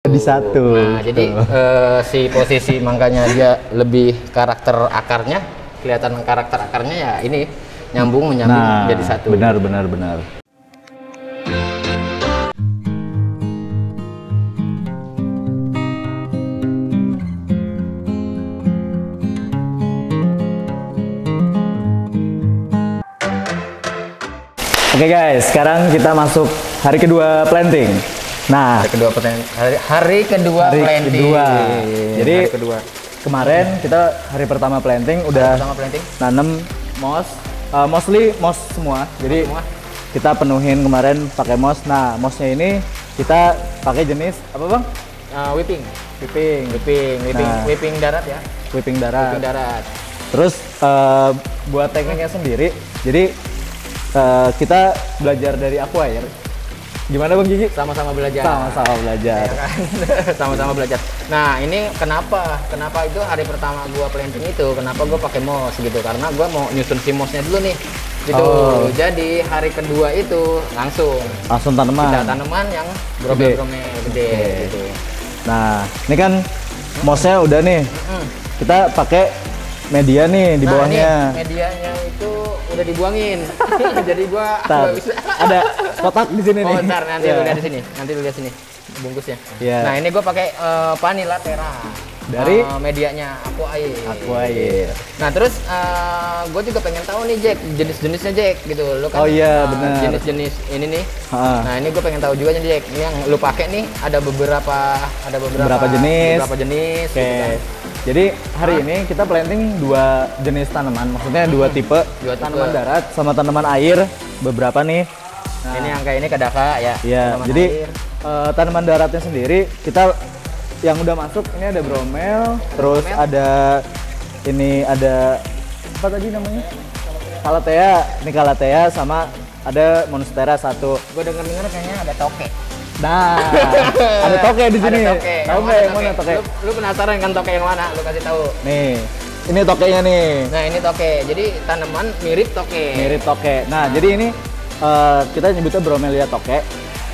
Di satu. Nah, jadi si posisi makanya dia lebih karakter akarnya, kelihatan karakter akarnya ya ini menyambung jadi satu. Benar. Oke guys, sekarang kita masuk hari kedua planting. Nah, hari kedua planting. Jadi kemarin kita hari pertama planting udah nanam moss, mostly moss semua. Jadi kita penuhin kemarin pakai moss. Nah, mossnya ini kita pakai jenis apa bang? Whipping darat ya. Whipping darat. Terus buat tekniknya sendiri, jadi kita belajar dari Aquair. Gimana Bang Gigi? Sama-sama belajar. Sama-sama belajar. Nah, ini kenapa itu hari pertama gua planting itu, kenapa gua pakai moss gitu? Karena gua mau nyusun si mossnya dulu nih. Gitu. Jadi hari kedua itu langsung tanaman. Kita tanaman yang bromel-bromel gede gitu. Nah, ini kan mossnya udah nih. Kita pakai media nih di bawahnya. Medianya itu udah dibuangin. Jadi gua bisa. Ada kotak di sini nih. Ntar nanti lu lihat di sini. Nanti lu lihat sini bungkusnya. Yeah. Nah, ini gua pakai Vanilla Terra dari medianya Aquair. Nah, terus gua juga pengen tahu nih Jack, jenis-jenisnya Jack gitu. Lu kan benar. Jenis-jenis ini nih. Nah, ini gua pengen tahu juga nih Jack. Ini yang lu pakai nih ada beberapa jenis. Oke. Gitu kan. Jadi hari ini kita planting dua jenis tanaman, maksudnya dua tipe tanaman darat sama tanaman air beberapa nih. Nah, ini yang kayak ini Kadaka ya. Iya. Jadi tanaman daratnya sendiri kita yang udah masuk ini ada bromel, terus ada apa tadi namanya? Calathea. Ini Calathea sama ada Monstera satu. Gue denger kayaknya ada toke. Nah, ada toke di sini. Tahu nggak yang mana toke? Lu penasaran kan toke yang mana? Lu kasih tahu. Nih, ini tokenya nih. Nah, ini toke. Jadi tanaman mirip toke. Nah, jadi ini kita nyebutnya bromelia toke.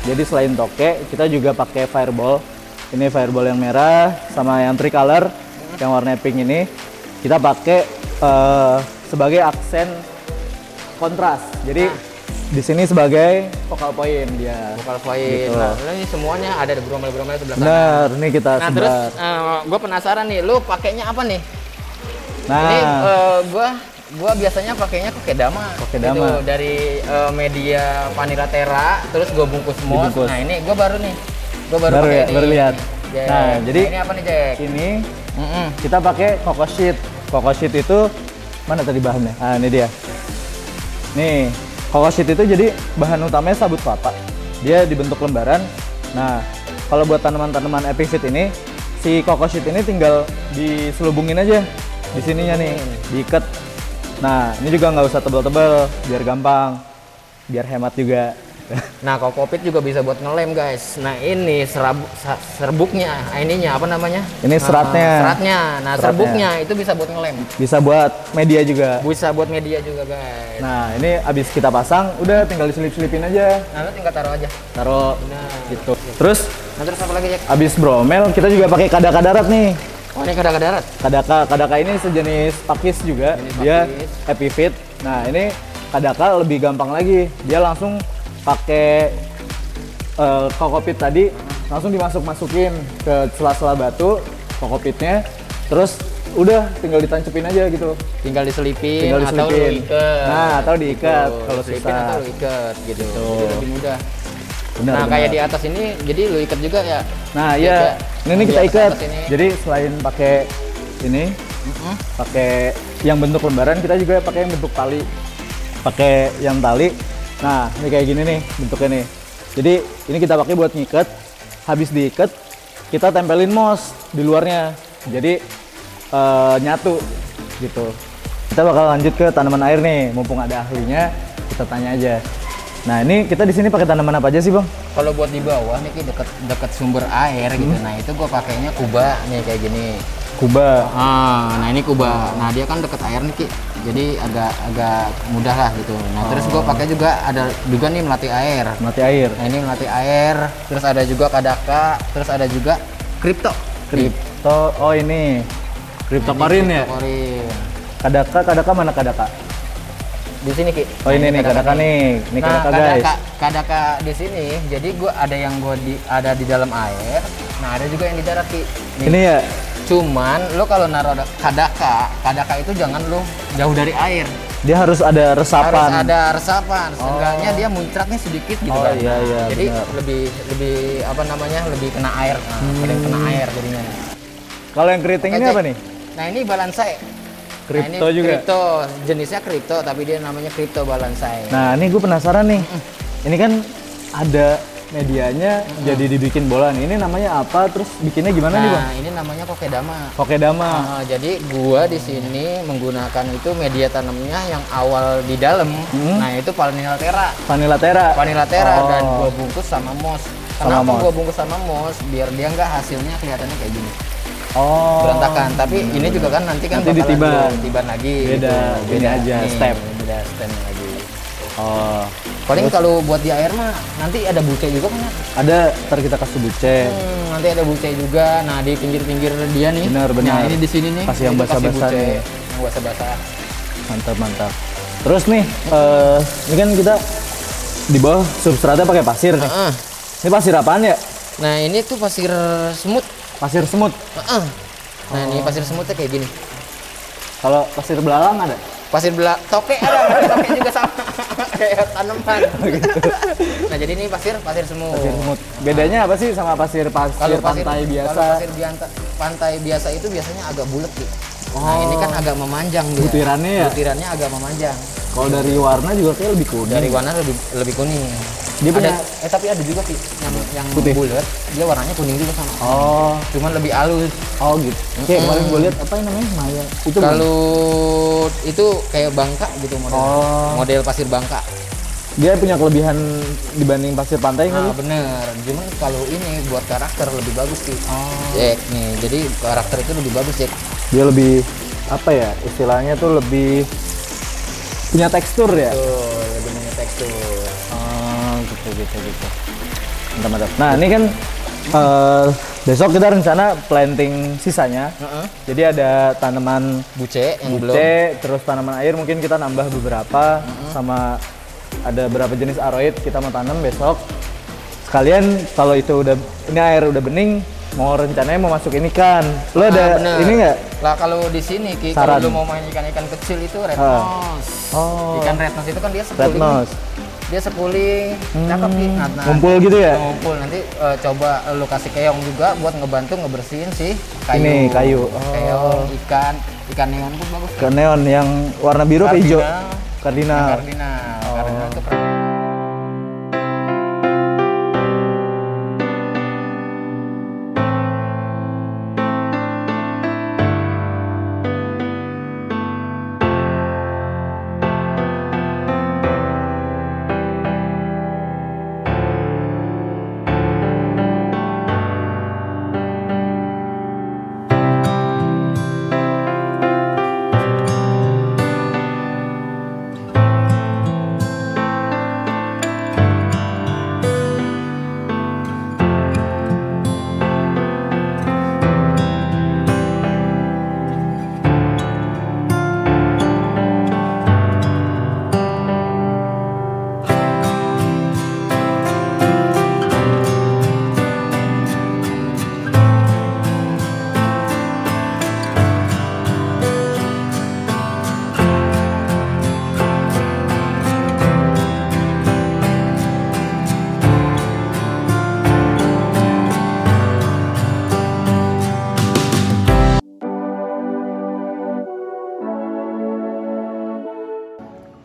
Jadi selain toke, kita juga pakai fireball. Ini fireball yang merah sama yang tricolor, yang warna pink ini. Kita pakai sebagai aksen kontras. Jadi di sini sebagai focal point dia. Focal point. Gitu. Nah, ini semuanya ada bromel-bromel sebelah sana. Benar, ini kita sebar. Terus gue penasaran nih, lu pakainya apa nih? Nah, ini gua biasanya pakainya kokedama. Gitu, dari media Vanilla Terra, terus gue bungkus moss. Nah, ini gue baru pakai ini. Baru lihat. Jack. Nah, jadi ini apa nih, Jack? Ini kita pakai coco sheet. Coco sheet itu mana tadi bahannya? Ah, ini dia. Nih, coco sheet itu jadi bahan utamanya sabut kelapa. Dia dibentuk lembaran. Nah, kalau buat tanaman-tanaman epiphyt ini, si coco sheet ini tinggal diselubungin aja di sininya nih, diikat. Nah, ini juga nggak usah tebal-tebal, biar gampang, biar hemat juga. Nah, kokopit juga bisa buat ngelem guys. Nah, ini serbuknya, ininya apa namanya? Ini seratnya. Nah, serbuknya itu bisa buat ngelem. Bisa buat media juga. Guys. Nah, ini abis kita pasang, udah tinggal diselip-selipin aja. Nah, lu tinggal taruh aja. Gitu. Terus apa lagi, Jack? Abis bromel, kita juga pakai Kadaka darat nih. Oh, ini Kadaka darat. Kadaka ini sejenis pakis juga. Dia epiphyt. Nah, ini Kadaka lebih gampang lagi. Dia langsung pakai kokopit tadi langsung dimasuk-masukin ke sela-sela batu kokopitnya, terus udah tinggal ditancepin aja gitu, tinggal diselipin. Atau lu ikat. Nah, atau diikat kalau susah, atau lu ikat gitu. Jadi lebih mudah. Benar. Kayak di atas ini jadi lu ikat juga ya. Nah, iya, ini kita ikat. Jadi selain pakai ini pakai yang bentuk lembaran, kita juga pakai yang bentuk tali, pakai yang tali. Nah, ini kayak gini nih bentuknya nih. Jadi ini kita pakai buat ngikat. Habis diikat, kita tempelin moss di luarnya. Jadi nyatu gitu. Kita bakal lanjut ke tanaman air nih. Mumpung ada ahlinya, kita tanya aja. Nah, ini kita di sini pakai tanaman apa aja sih, Bang? Kalau buat di bawah nih dekat sumber air gitu. Nah, itu gua pakainya kuba nih kayak gini. Kuba. Nah ini Kuba. Nah dia kan deket air nih Ki. Jadi agak mudah lah gitu. Nah terus gue pakai juga ada juga nih melati air. Melati air. Nah ini melati air. Terus ada juga Kadaka. Terus ada juga Crypto. Oh ini Cryptocorin ya. Kadaka mana Kadaka? Di sini Ki. Oh ini nih Kadaka nih. Ini Kadaka guys. Kadaka di sini. Jadi gua ada yang ada di dalam air. Nah ada juga yang di darat Ki. Nih. Ini ya. Cuman lo kalau naruh Kadaka itu jangan lo jauh dari air. Dia harus ada resapan. Harus ada resapan. Seenggaknya dia muncratnya sedikit gitu kan. Iya, jadi benar. lebih apa namanya? Lebih kena air. Paling kena air jadinya. Kalau yang keriting ini apa nih? Nah, ini balansai. Kripto ini juga. Kripto, jenisnya kripto tapi dia namanya kripto balansai. Nah, ini gue penasaran nih. Ini kan ada medianya jadi dibikin bola nih. Ini namanya apa? Terus bikinnya gimana nih, Bang? Nah, ini namanya kokedama. Kokedama. Jadi gua di sini menggunakan itu media tanamnya yang awal di dalam. Nah, itu Vanilla Terra. Vanilla Terra. Vanilla Terra dan gua bungkus sama moss. Sama Kenapa moss. gua bungkus sama moss? Biar dia nggak hasilnya kelihatannya kayak gini. Oh. Berantakan. Tapi ini juga kan nanti Nanti bakalan ditiban. tiban lagi. Beda, gitu. ini aja, nih, step. Beda stepnya lagi. Oh. Paling kalau buat di air mah nanti ada buce juga kan? Ada, ntar kita kasih buce. Nanti ada buce juga. Nah di pinggir-pinggir dia nih. Benar. Nah ini di sini nih. Kasih yang ini basah-basah buce, nih. Yang basah-basah. Mantap. Terus nih, ini kan kita di bawah substratnya pakai pasir nih. Ini pasir apaan ya? Nah ini tuh pasir semut. Pasir semut. Nah ini pasir semutnya kayak gini. Kalau pasir belalang ada? Pasir toke ada, toke juga sama kayak tanaman. Nah jadi ini pasir semut. Pasir semut. Bedanya apa sih sama pasir Kalau pantai biasa? Kalau pasir pantai biasa itu biasanya agak bulat gitu. Nah ini kan agak memanjang dia. Butirannya ya? Butirannya agak memanjang. Kalau dari warna juga kayak lebih kuning. Dari warna lebih kuning. Dia punya tapi ada juga sih yang putih. bulat, dia warnanya kuning juga sama. Oh, Cuman lebih halus. oh gitu. Kayak kemarin gue lihat apa yang namanya Maya. Itu Kalau itu kayak bangka gitu model. Oh. Model pasir bangka. dia punya kelebihan dibanding pasir pantai nggak Nah, sih? bener. Cuman kalau ini buat karakter lebih bagus sih. Oh. Jack nih. Jadi karakter itu lebih bagus, Jack. Dia lebih apa ya? Istilahnya tuh lebih punya tekstur ya. Tuh, lebih punya tekstur. Oh, gitu. Mantap. Nah, ini kan besok kita rencana planting sisanya. Jadi ada tanaman Buce yang belum. buce, terus tanaman air mungkin kita nambah beberapa, sama ada berapa jenis aroid kita mau tanam besok. Sekalian kalau itu udah ini air udah bening, mau rencananya mau masukin ikan. Lo ada bener. ini nggak? Lah kalau di sini Ki, Saran. kalau lu mau main ikan-ikan kecil itu red nose. Oh. Ikan red nose itu kan dia Red sepuling. nose. Dia sepuling, cakep Ki. Nah, Ngumpul gitu ya? Ngumpul nanti coba lu kasih keong juga buat ngebantu ngebersihin sih kayu. Ini kayu. Keong, ikan neon pun bagus. Ke neon yang warna biru apa hijau? Kardinal. Kardinal itu keren.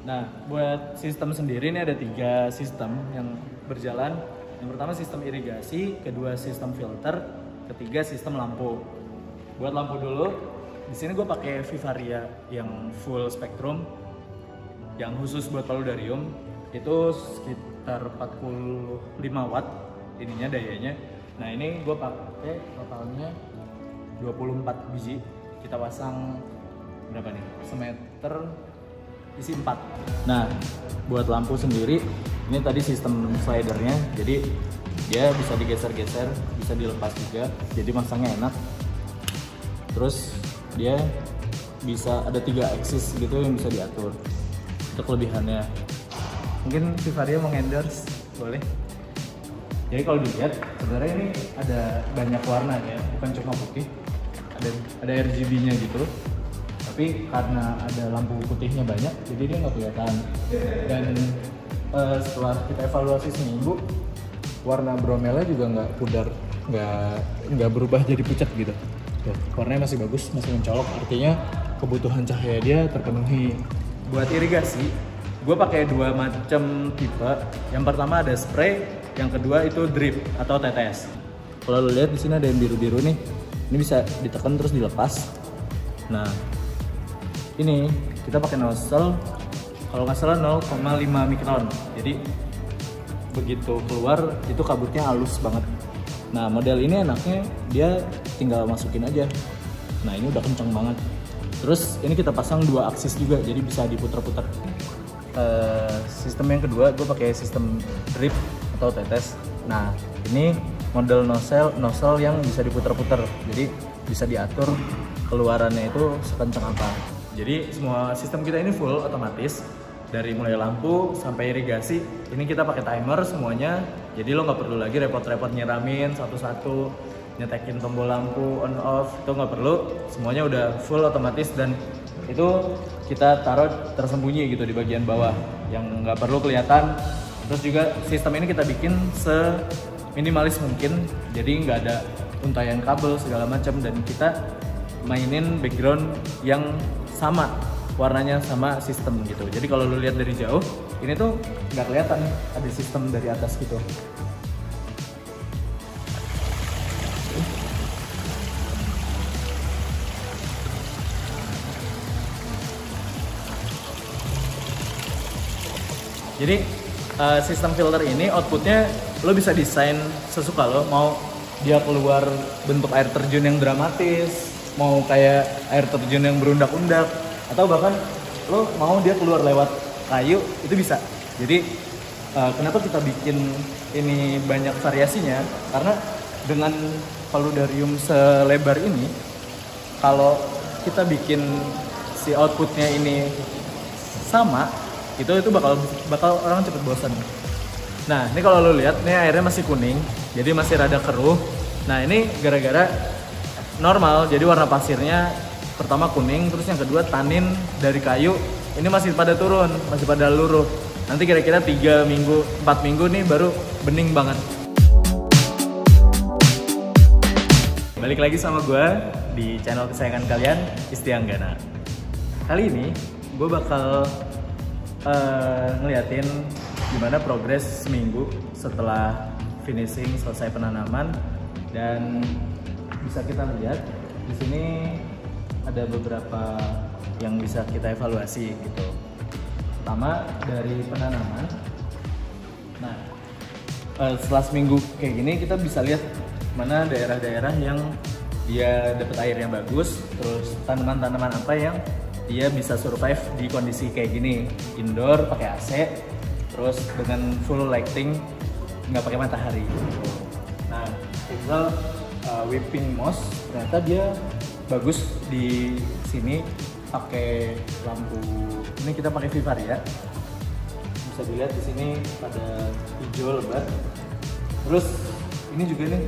Nah, buat sistem sendiri ini ada 3 sistem yang berjalan. Yang pertama sistem irigasi, kedua sistem filter, ketiga sistem lampu. Buat lampu dulu, di sini gue pakai Vivaria yang full spektrum, yang khusus buat paludarium. Itu sekitar 45 watt ininya dayanya. Nah ini gue pakai totalnya 24 biji. Kita pasang berapa nih? Semeter isi 4. Nah, buat lampu sendiri ini tadi sistem slidernya, jadi dia bisa digeser-geser, bisa dilepas juga, jadi masangnya enak. Terus dia bisa ada 3 axis gitu yang bisa diatur. Itu kelebihannya. Mungkin Vivaria mau endorse, boleh. Jadi kalau dilihat sebenarnya ini ada banyak warnanya, bukan cuma putih. Ada RGB-nya gitu. Tapi karena ada lampu putihnya banyak, jadi dia nggak kelihatan. Dan setelah kita evaluasi seminggu, warna bromelnya juga nggak pudar, nggak berubah jadi pucat gitu. Tuh, warnanya masih bagus, masih mencolok. Artinya kebutuhan cahaya dia terpenuhi. Buat irigasi, gue pakai 2 macam tipe. Yang pertama ada spray, yang kedua itu drip atau tetes. Kalau lo lihat di sini ada yang biru-biru nih, ini bisa ditekan terus dilepas. Nah, ini kita pakai nozzle, kalau nggak salah 0,5 mikron. Jadi begitu keluar itu kabutnya halus banget. Nah, model ini enaknya dia tinggal masukin aja. Nah, ini udah kenceng banget. Terus ini kita pasang 2 aksis juga, jadi bisa diputer-puter. Sistem yang kedua gue pakai sistem drip atau tetes. Nah, ini model nozzle yang bisa diputer-puter, jadi bisa diatur keluarannya itu sekencang apa. Jadi semua sistem kita ini full otomatis, dari mulai lampu sampai irigasi. Ini kita pakai timer semuanya, jadi lo nggak perlu lagi repot-repot nyiramin satu-satu, nyetekin tombol lampu on off, itu nggak perlu. Semuanya udah full otomatis dan itu kita taruh tersembunyi gitu di bagian bawah yang nggak perlu kelihatan. Terus juga sistem ini kita bikin seminimalis mungkin, jadi nggak ada untayan kabel segala macam, dan kita mainin background yang sama warnanya sama sistem gitu. Jadi kalau lu lihat dari jauh, ini tuh nggak kelihatan ada sistem dari atas gitu. Jadi sistem filter ini outputnya lo bisa desain sesuka lo, mau dia keluar bentuk air terjun yang dramatis, mau kayak air terjun yang berundak-undak, atau bahkan lo mau dia keluar lewat kayu, itu bisa. Jadi kenapa kita bikin ini banyak variasinya, karena dengan paludarium selebar ini, kalau kita bikin si outputnya ini sama, itu bakal orang cepet bosan. Nah, ini kalau lo lihat, ini airnya masih kuning, jadi masih rada keruh. Nah, ini gara-gara normal, jadi warna pasirnya pertama kuning, terus yang kedua tanin dari kayu ini masih pada turun, masih pada luruh. Nanti kira-kira 3 minggu, 4 minggu nih baru bening banget. Balik lagi sama gue di channel kesayangan kalian, Istianggana. Kali ini gue bakal ngeliatin gimana progres seminggu setelah finishing, selesai penanaman. Dan bisa kita lihat di sini ada beberapa yang bisa kita evaluasi gitu. Pertama dari penanaman. Nah, setelah seminggu kayak gini kita bisa lihat mana daerah-daerah yang dia dapat air yang bagus, terus tanaman-tanaman apa yang dia bisa survive di kondisi kayak gini, indoor pakai AC, terus dengan full lighting, nggak pakai matahari. Nah, misal whipping moss ternyata dia bagus di sini pakai lampu. Ini kita pakai Vivaria, bisa dilihat di sini pada hijau lebat. Terus ini juga nih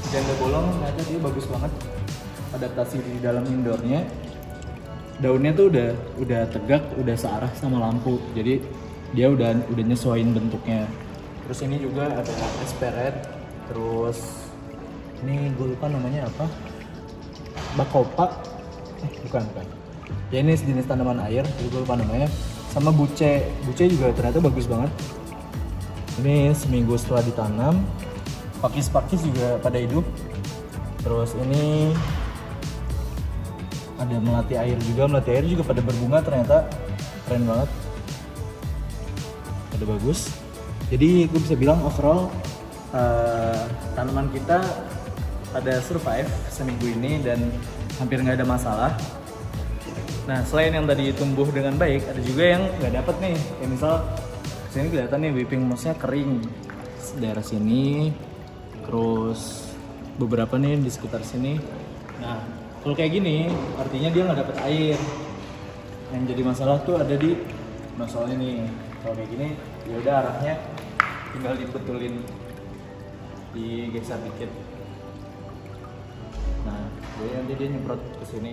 janda bolong, ternyata dia bagus banget adaptasi di dalam indoornya. Daunnya tuh udah tegak, udah searah sama lampu, jadi dia udah nyesuaiin bentuknya. Terus ini juga ada esperet, terus ini gue lupa namanya apa, bakopa, bukan. Ya ini sejenis tanaman air, gue lupa namanya. Sama buce juga ternyata bagus banget. Ini seminggu setelah ditanam, pakis juga pada hidup. Terus ini ada melati air juga pada berbunga, ternyata keren banget, pada bagus. Jadi gue bisa bilang overall tanaman kita pada survive seminggu ini dan hampir nggak ada masalah. Nah, selain yang tadi tumbuh dengan baik, ada juga yang nggak dapet nih. Kayak misal sini kelihatan nih whipping mouse-nya kering daerah sini, terus beberapa nih di sekitar sini. Nah, kalau kayak gini artinya dia nggak dapet air. Yang jadi masalah tuh ada di nozzle ini. Kalau kayak gini ya udah arahnya tinggal dibetulin, digeser dikit. Nah, jadi nanti dia nyemprot ke sini.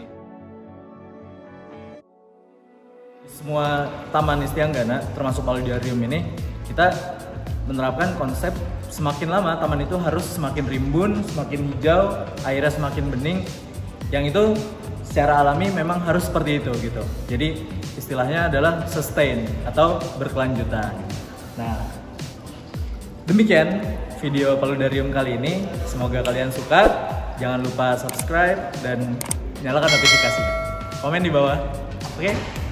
Semua taman Istianggana termasuk Paludarium ini kita menerapkan konsep semakin lama taman itu harus semakin rimbun, semakin hijau, airnya semakin bening. Yang itu secara alami memang harus seperti itu gitu. Jadi istilahnya adalah sustain atau berkelanjutan. Nah, demikian video Paludarium kali ini. Semoga kalian suka. Jangan lupa subscribe dan nyalakan notifikasi. Komen di bawah. Oke?